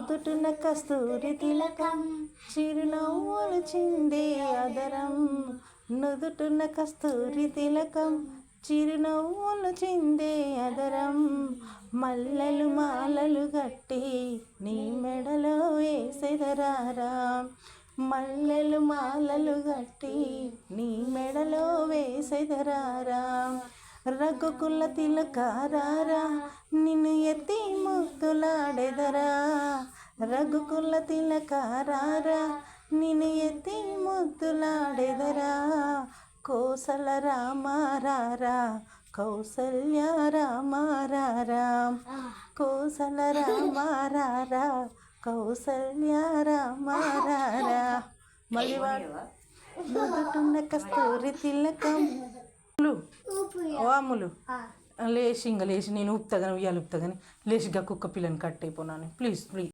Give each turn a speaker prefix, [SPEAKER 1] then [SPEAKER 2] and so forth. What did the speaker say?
[SPEAKER 1] నుదుటున కస్తూరి తిలకం చిరునవ్వులు చిందే అదరం నుదుటున కస్తూరి తిలకం చిరునవ్వులు చిందే అదరం మల్లెలు మాలలు గట్టి నీ మెడలో వేసెదరారా మల్లెలు మాలలు గట్టి నీ మెడలో వేసెదరారా రఘుకుల తిలకారారా నిన్ను ఎత్తి ముద్దులాడెదరా రఘుకుల తిలకారారా నిన్ను ఎత్తి ముద్దులాడెదరా కోసల రామారారా కౌసల్య రామారారా కోసల రామారారా కౌసల్య రామారారా మళ్ళీ నుదుటున్న కస్తూరి తిలకం ఓ అమ్ములు లేచి ఇంకా లేచి నేను ఊపుతా కానీ ఉయ్యాలు ఊపుతా కానీ లేచిగా కుక్క పిల్లని కట్టయిపోనాను ప్లీజ్